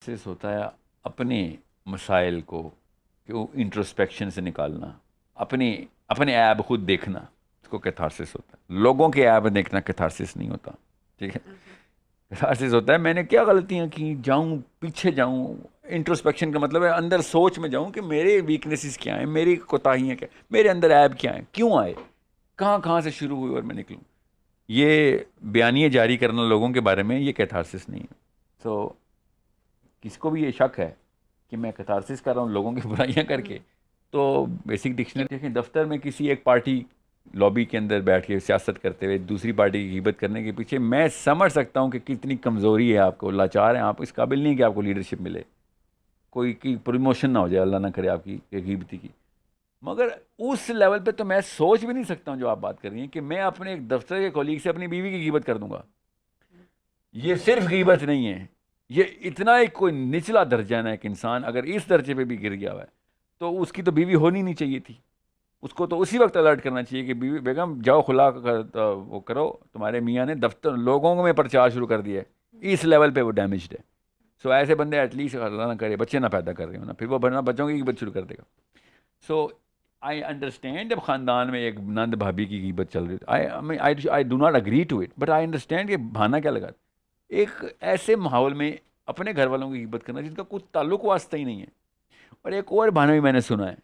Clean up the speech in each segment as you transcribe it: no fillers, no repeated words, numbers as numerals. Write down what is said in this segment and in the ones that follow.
Cases ہوتا ہے اپنے مسائل کو کہ وہ انٹروسپیکشن سے نکالنا، اپنے عیب خود دیکھنا، اس کو کیتھارسس ہوتا ہے. لوگوں کے عیب دیکھنا کیتھارسس نہیں ہوتا. ٹھیک ہے، کیتھارسس ہوتا ہے میں نے کیا غلطیاں کی، جاؤں پیچھے جاؤں. انٹروسپیکشن کا مطلب ہے اندر سوچ میں جاؤں کہ میرے ویکنیسز کیا ہیں، میری کوتاہیاں کیا ہیں، میرے اندر عیب کیا ہیں، کیوں آئے، کہاں سے شروع ہوئی اور میں نکلوں. یہ بیانیے جاری کرنا لوگوں کے بارے میں، یہ کیتھارسس نہیں ہے. سو کسی کو بھی یہ شک ہے کہ میں کیتھارسس کر رہا ہوں لوگوں کی برائیاں کر کے، تو بیسک ڈکشنری دیکھیں. دفتر میں کسی ایک پارٹی لابی کے اندر بیٹھ کے سیاست کرتے ہوئے دوسری پارٹی کی غیبت کرنے کے پیچھے میں سمجھ سکتا ہوں کہ کتنی کمزوری ہے آپ کو، لاچار ہیں آپ، اس قابل نہیں کہ آپ کو لیڈرشپ ملے، کوئی کی پروموشن نہ ہو جائے، اللہ نہ کرے آپ کی غیبتی کی. مگر اس لیول پہ تو میں سوچ بھی نہیں سکتا ہوں جو آپ بات کر رہی ہیں کہ میں اپنے ایک دفتر کے کولیگ سے اپنی بیوی کی غیبت کر دوں گا. یہ صرف غیبت نہیں ہے، یہ اتنا ایک کوئی نچلا درجہ ہے نا. ایک انسان اگر اس درجے پہ بھی گر گیا ہوا ہے تو اس کی تو بیوی ہونی نہیں چاہیے تھی. اس کو تو اسی وقت الرٹ کرنا چاہیے کہ بیوی بیگم جاؤ خلا وہ کرو، تمہارے میاں نے دفتر لوگوں میں پرچار شروع کر دیا ہے. اس لیول پہ وہ ڈیمیجڈ ہے. سو ایسے بندے ایٹ لیسٹ اللہ نہ کرے بچے نہ پیدا کر رہے ہو نا، پھر وہ بنا بچوں کی غیبت شروع کر دے گا. سو آئی انڈرسٹینڈ جب خاندان میں ایک نند بھابھی کی غیبت چل رہی ہے، I do not agree to it, but I understand کہ بہانہ کیا لگا. ایک ایسے ماحول میں اپنے گھر والوں کی غیبت کرنا جن کا کوئی تعلق واسطہ ہی نہیں ہے. اور ایک اور بہانہ بھی میں نے سنا ہے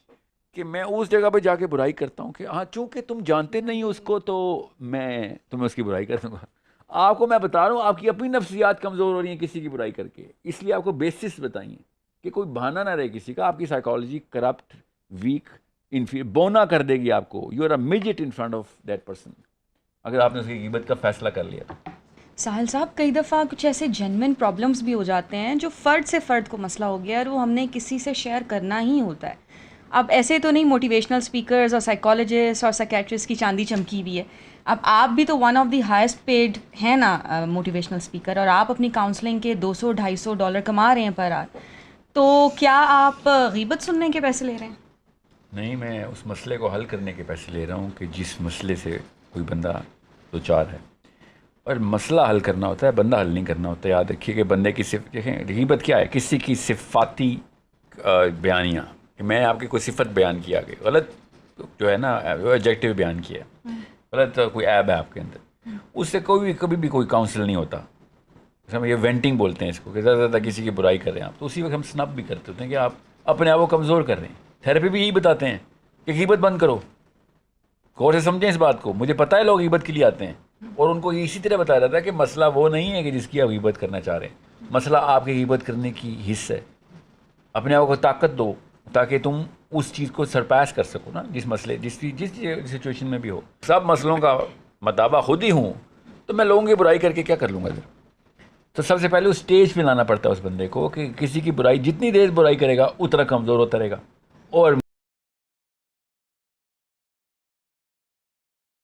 کہ میں اس جگہ پہ جا کے برائی کرتا ہوں کہ ہاں چونکہ تم جانتے نہیں ہو اس کو تو میں تمہیں اس کی برائی کر دوں گا. آپ کو میں بتا رہا ہوں آپ کی اپنی نفسیات کمزور ہو رہی ہیں کسی کی برائی کر کے، اس لیے آپ کو بیسس بتائیے کہ کوئی بہانہ نہ رہے کسی کا. آپ کی سائیکالوجی کرپٹ، ویک، بونا کر دے گی آپ کو. You are a mediate in front of that person اگر آپ نے اس کی غیبت کا فیصلہ کر لیا. ساحل صاحب، کئی دفعہ کچھ ایسے جینوئن پرابلمس بھی ہو جاتے ہیں جو فرد سے فرد کو مسئلہ ہو گیا اور وہ ہم نے کسی سے شیئر کرنا ہی ہوتا ہے. اب ایسے تو نہیں موٹیویشنل اسپیکرز اور سائیکالوجسٹ اور سائیکیٹرسٹ کی چاندی چمکی ہوئی ہے. اب آپ بھی تو one of the highest paid ہیں نا موٹیویشنل اسپیکر، اور آپ اپنی کاؤنسلنگ کے $200-250 کما رہے ہیں پر آر. تو کیا آپ غیبت سننے کے پیسے لے رہے ہیں؟ نہیں، میں اس مسئلے کو حل کرنے کے پیسے لے رہا ہوں کہ جس مسئلے سے کوئی بندہ دو چار ہے. اور مسئلہ حل کرنا ہوتا ہے، بندہ حل نہیں کرنا ہوتا. یاد رکھیے کہ بندے کی صرف دیکھیں غیبت کیا ہے، کسی کی صفاتی بیانیاں، کہ میں آپ کی کوئی صفت بیان کیا کہ غلط جو ہے نا ایڈجیکٹو بیان کیا، غلط کوئی عیب ہے آپ کے اندر، اس سے کبھی بھی کوئی کاؤنسل نہیں ہوتا. ہم یہ وینٹنگ بولتے ہیں اس کو کہ زیادہ زیادہ کسی کی برائی کر رہے ہیں آپ، تو اسی وقت ہم سنپ بھی کرتے ہوتے ہیں کہ آپ اپنے آپ کو کمزور کر رہے ہیں. تھیراپی بھی یہی بتاتے ہیں کہ غیبت بند کرو. غور سے سمجھیں اس بات کو. مجھے پتہ ہے لوگ غیبت کے لیے آتے ہیں اور ان کو اسی طرح بتایا جاتا ہے کہ مسئلہ وہ نہیں ہے کہ جس کی آپ غیبت کرنا چاہ رہے ہیں، مسئلہ آپ کی غیبت کرنے کی حص ہے. اپنے آپ کو طاقت دو تاکہ تم اس چیز کو سرپاس کر سکو نا، جس مسئلے جس سچویشن میں بھی ہو. سب مسئلوں کا مدعا خود ہی ہوں تو میں لوگوں کی برائی کر کے کیا کر لوں گا. تو سب سے پہلے اس اسٹیج پہ لانا پڑتا ہے اس بندے کو کہ کسی کی برائی جتنی دیر برائی کرے گا اتنا کمزور ہوتا رہے گا. اور